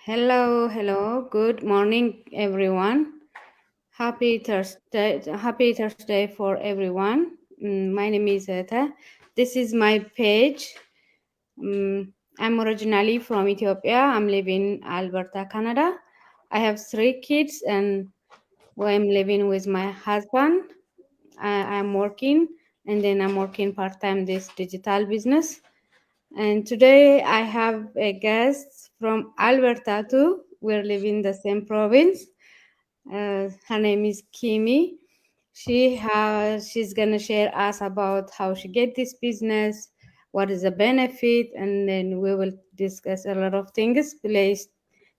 Hello, hello. Good morning, everyone. Happy Thursday for everyone. My name is Eta. This is my page. I'm originally from Ethiopia. I'm living in Alberta, Canada. I have three kids, and I'm living with my husband. I'm working, and then I'm working part time this digital business. And today I have a guest from Alberta too. We're living in the same province. Her name is Kimi. She's gonna share us about how she get this business, what is the benefit, and then we will discuss a lot of things. Please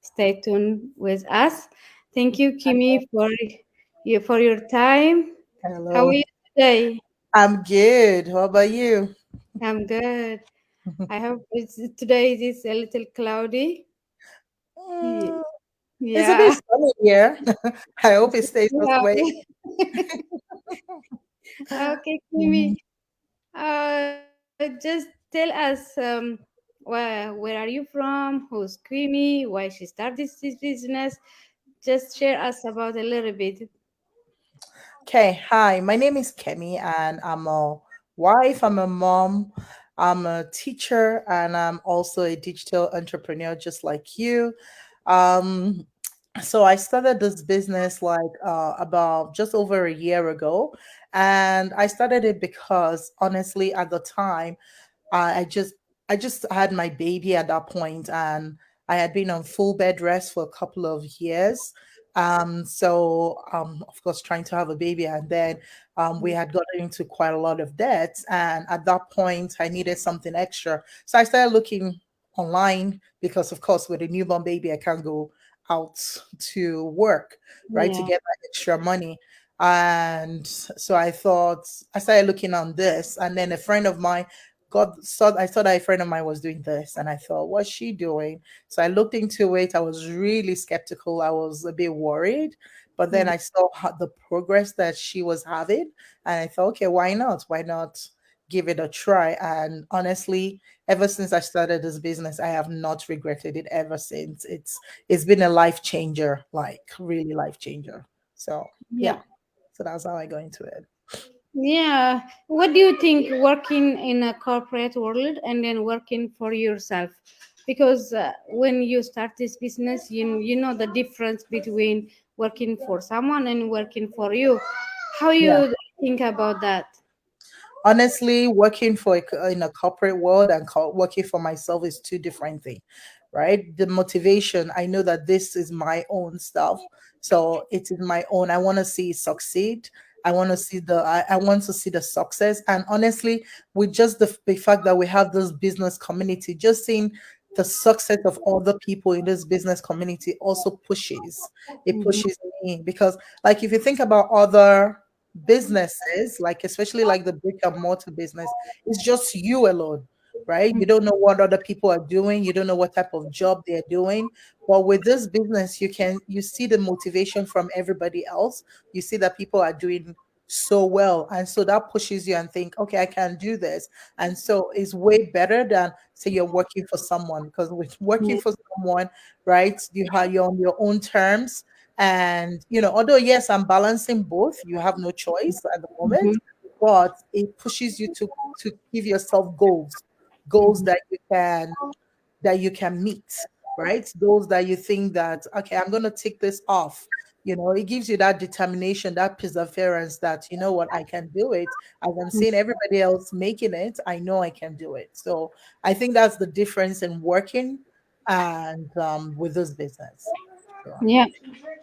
stay tuned with us. Thank you, Kimi, for your time. How are Hello. you today? I'm good. How about you? I'm good. I hope today it is a little cloudy. Ye- Mm, it's a bit Yeah. sunny here. I hope it stays this Yeah. way. Okay, Mhm. Kimi. Just tell us where are you from? Who's Kimi? Why she started this business? Just share us about a little bit. Okay, hi. My name is Kemi, and I'm a wife. I'm a mom. I'm a teacher, and I'm also a digital entrepreneur, just like you. Um, so I started this business like about just over a year ago, and I started it because honestly, at the time, I I just I just had my baby at that point, and I had been on full bed rest for a couple of years. Of course, trying to have a baby, and then we had gotten into quite a lot of debts, and at that point, I needed something extra. So I started looking online because, of course, with a newborn baby, I can't go out to work, right, to Yeah. get that extra money. And so I started looking on this, and then a friend of mine I saw that a friend of mine was doing this, and I thought, what's she doing? So I looked into it. I was really skeptical. I was a bit worried, but then Mhm. I saw the progress that she was having, and I thought, okay, why not? Why not give it a try? And honestly, ever since I started this business, I have not regretted it ever since. It's been a life changer, like really life changer. So yeah, Yeah. so that's how I go into it. Yeah. What do you think working in a corporate world and then working for yourself? Because when you start this business, you know the difference between working for someone and working for you. How Yeah. you think about that? Honestly, working for in a corporate world and working for myself is two different things, right? The motivation, I know that this is my own stuff, so it is my own. I want to see it succeed. I want to see the success. And honestly, with just the fact that we have this business community, just seeing the success of other people in this business community also pushes. It Mhm. pushes me because, like, if you think about other businesses, like especially like the brick and mortar business, it's just you alone, right? You don't know what other people are doing, you don't know what type of job they're doing. But with this business, you see the motivation from everybody else. You see that people are doing so well, and so that pushes you and think, okay, I can do this. And so it's way better than say you're working for someone, because with working for someone, right, you're on your own terms. And although yes, I'm balancing both, you have no choice at the moment, Mhm. but it pushes you to give yourself goals Mhm. that you can meet, right? Those that you think that, okay, I'm going to take this off. It gives you that determination, that perseverance, that you know what, I can do it. As I'm seeing everybody else making it, I know I can do it. So I think that's the difference in working and with this business. So, Yeah,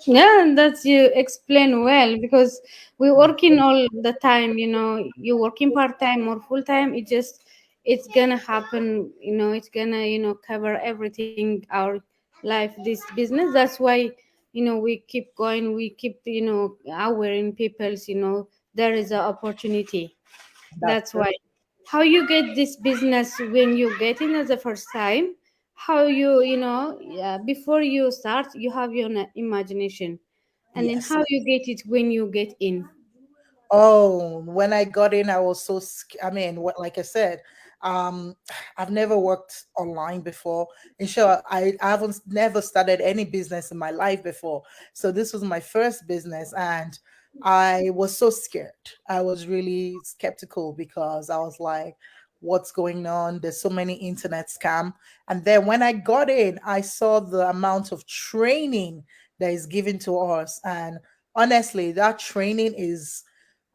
yeah, that's you explain well because we working all the time. You working part time or full time. It's gonna happen. It's gonna cover everything our life. This business. That's why we keep going. We keep awareing people's. There is a opportunity. that's That's true. why. How you get this business when you get in as the first time? How yeah, before you start, you have your imagination, and then Yes. how you get it when you get in. Oh, when I got in, I was I mean, like I said, um I've never worked online before. In short, I haven't never started any business in my life before. So this was my first business, and I was so scared. I was really skeptical because I was like, what's going on? There's so many internet scam. And then when I got in, I saw the amount of training that is given to us. And honestly, that training is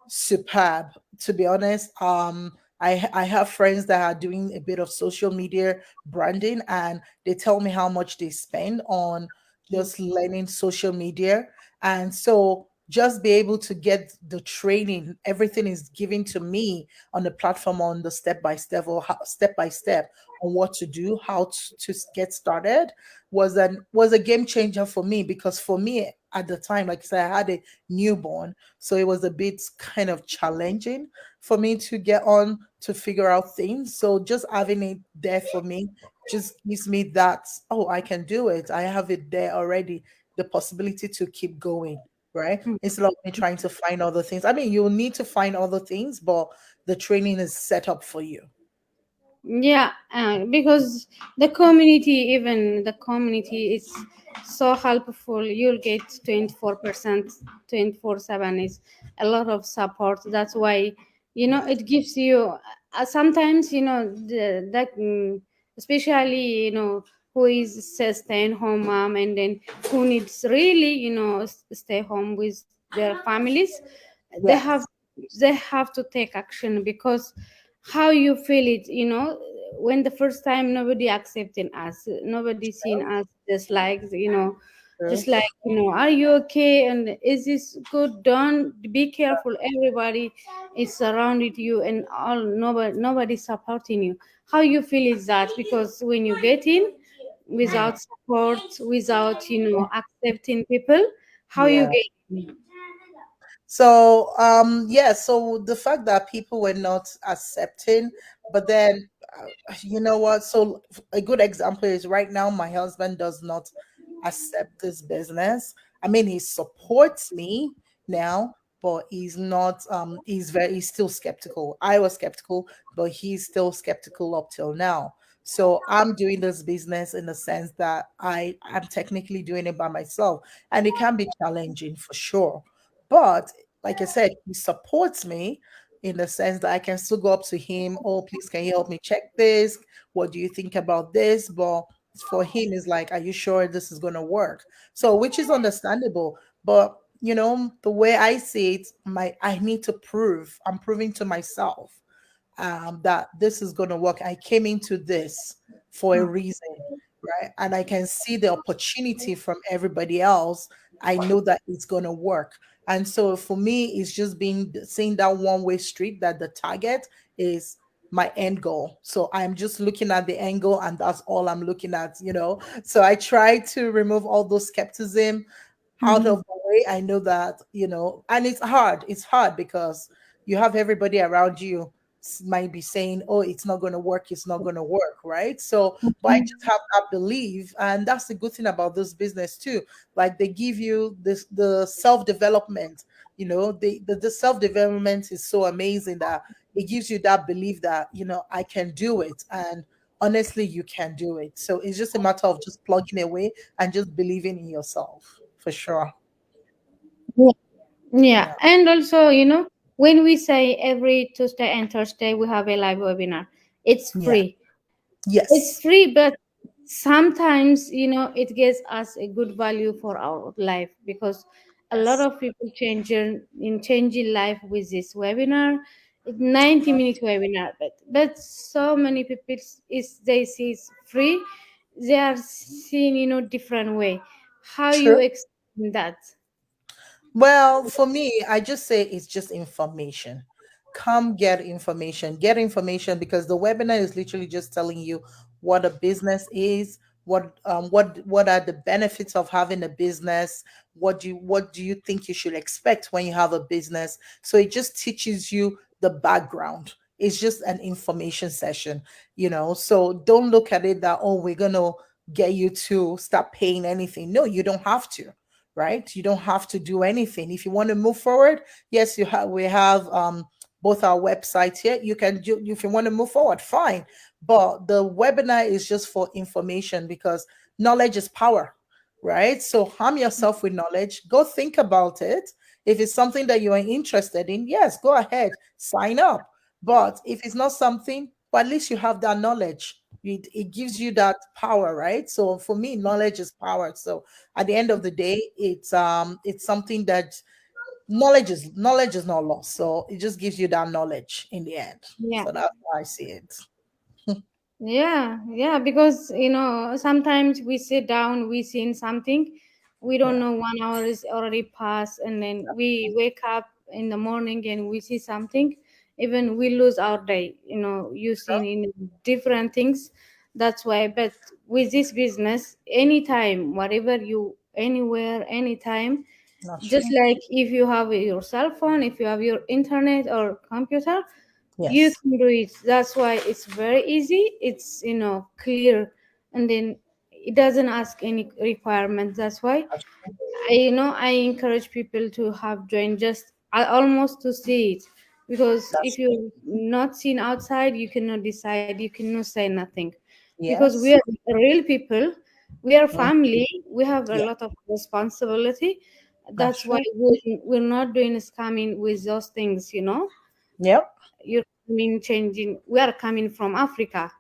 superb, to be honest. I have friends that are doing a bit of social media branding, and they tell me how much they spend on just learning social media. And so just be able to get the training, everything is given to me on the platform, on the step by step, or step by step on what to do, how to get started, was a game changer for me. Because for me at the time, like I said, I had a newborn, so it was a bit kind of challenging for me to get on to figure out things. So just having it there for me just gives me that, oh, I can do it. I have it there already, the possibility to keep going, right? Instead of me trying to find other things. I mean, you'll need to find other things, but the training is set up for you. Yeah, because the community is so helpful. You'll get 24%, 24/7 is a lot of support. That's why, it gives you, sometimes, especially, who is a staying home mom, and then who needs really, stay home with their families. They have Yes. they have to take action, because how you feel it, when the first time nobody accepting us, nobody seeing us, just like, True. just like, are you okay, and is this good, don't be careful, everybody is surrounded you, and all, nobody supporting you. How you feel is that, because when you get in Yeah. without support, without, accepting people, how you Yeah. get in? So yeah, so the fact that people were not accepting, but then you know what? So a good example is right now my husband does not accept this business. I mean, he supports me now, but he's still skeptical. I was skeptical, but he's still skeptical up till now. So I'm doing this business in the sense that I'm technically doing it by myself, and it can be challenging for sure. But like I said, he supports me in the sense that I can still go up to him, oh, please, can you help me check this? What do you think about this? But for him, it's like, are you sure this is going to work? So, which is understandable. But, the way I see it, I need to prove, I'm proving to myself that this is going to work. I came into this for a reason, right? And I can see the opportunity from everybody else. I know that it's going to work. And so for me, it's just being seeing that one way street, that the target is my end goal. So I'm just looking at the angle, and that's all I'm looking at. So I try to remove all those skepticism out Mhm. of the way. I know that, and it's hard. It's hard because you have everybody around you might be saying, oh, it's not going to work, it's not going to work, right? So but I just have that belief, and that's the good thing about this business too. Like they give you this the self-development, the self-development is so amazing that it gives you that belief that I can do it. And honestly, you can do it. So it's just a matter of just plugging away and just believing in yourself, for sure. Yeah, Yeah. and also, when we say every Tuesday and Thursday we have a live webinar, it's Yeah. free. It's Yes. free, but sometimes, it gives us a good value for our life, because a lot Yes. of people changing life with this webinar. 90-minute webinar, but so many people is they see it's free, they are seeing, different way. How you True. explain that? Well, for me, I just say it's just information. Come get information. Get information, because the webinar is literally just telling you what a business is, what are the benefits of having a business, what do you think you should expect when you have a business. So it just teaches you the background. It's just an information session. So don't look at it that, oh, we're gonna get you to start paying anything. No, you don't have to, right? You don't have to do anything. If you want to move forward, yes, we have both our websites here. You can do, if you want to move forward, fine. But the webinar is just for information, because knowledge is power, right? So harm yourself with knowledge. Go think about it. If it's something that you are interested in, yes, go ahead, sign up. But if it's not something, but at least you have that knowledge. It gives you that power, right? So for me, knowledge is power. So at the end of the day, it's something that knowledge is not lost. So it just gives you that knowledge in the end. Yeah. So that's how I see it. Yeah, yeah, because sometimes we sit down, we seen something, we don't Yeah. know 1 hour is already passed, and then we wake up in the morning and we see something, even we lose our day, you seen in different things. That's why, but with this business, anytime, whatever you, anywhere, anytime, That's just true. like if you have your cell phone, if you have your internet or computer, you Yes. can do it. That's why it's very easy, it's clear, and then it doesn't ask any requirements. That's why That's true. I encourage people to have joined, just almost to see it, because That's if true. you're not seen outside, you cannot decide, you cannot say nothing, because we Yes. are real people, we are Mm. family, we have a Yeah. lot of responsibility. That's That's why true. we're not doing scamming with those things. Yep. You're coming, changing, we are coming from Africa,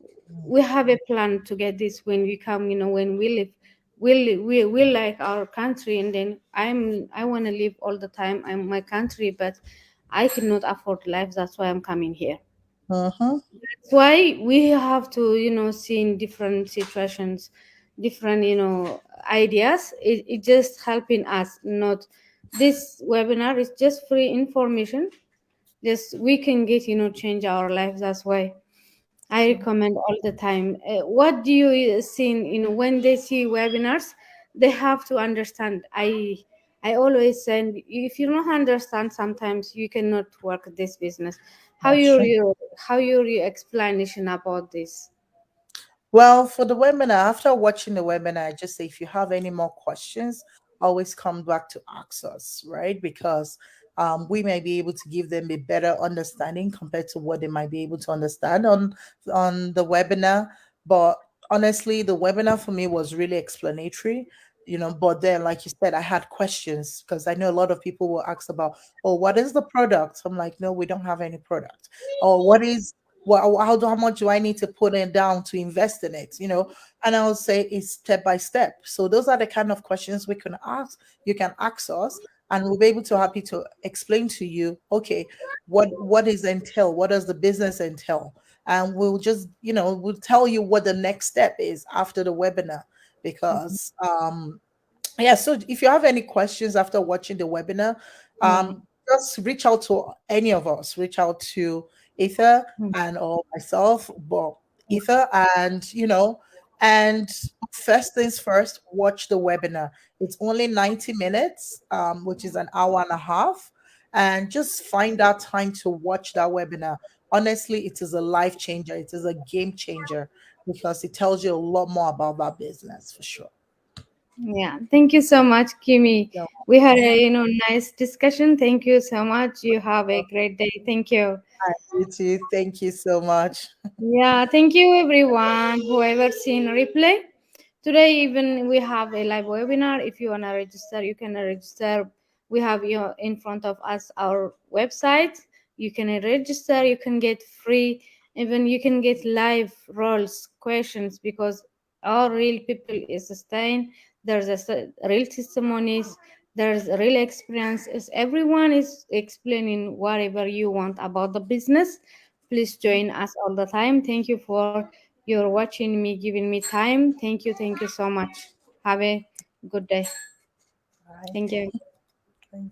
Mm. we have a plan to get this when we come, when we live, we like our country, and then I want to live all the time, I'm my country, but I cannot afford life. That's why I'm coming here. Mm-hmm. That's why we have to see in different situations, different ideas. It just helping us, not this webinar is just free information, just we can get change our lives. That's why I True. recommend all the time. What do you see? When they see webinars, they have to understand. I always say, if you don't understand, sometimes you cannot work this business. How That's true. your explanation about this? Well, for the webinar, after watching the webinar, I just say if you have any more questions, always come back to ask us, right? Because we may be able to give them a better understanding compared to what they might be able to understand on the webinar. But honestly, the webinar for me was really explanatory. But then, like you said, I had questions because I know a lot of people will ask about, oh, what is the product? I'm like, no, we don't have any product. Or what is how much do I need to put in down to invest in it? And I would say it's step by step. So those are the kind of questions we can ask. You can ask us, and we'll be able to happy to explain to you. Okay, what is entail? What does the business entail? And we'll just we'll tell you what the next step is after the webinar, because yeah, so if you have any questions after watching the webinar, Mm, just reach out to any of us. Reach out to Ether mm, and or myself, well, Ether, and first things first, watch the webinar. It's only 90 minutes, which is an hour and a half, and just find that time to watch that webinar. Honestly, it is a life changer. It is a game changer because it tells you a lot more about that business for sure. yeah, thank you so much, Kimi. You're We had welcome. a nice discussion. Thank you so much. You have a great day. Thank you. You too. Thank you so much. Yeah, thank you everyone. Whoever seen replay. Today even we have a live webinar. If you wanna register, you can register. We have in front of us our website. You can register, you can get free, even you can get live roles, questions, because all real people is staying. There's real testimonies, there's real experiences. Everyone is explaining whatever you want about the business. Please join us all the time. Thank you for your watching me, giving me time. Thank you so much. Have a good day. Bye. Thank you. Thanks.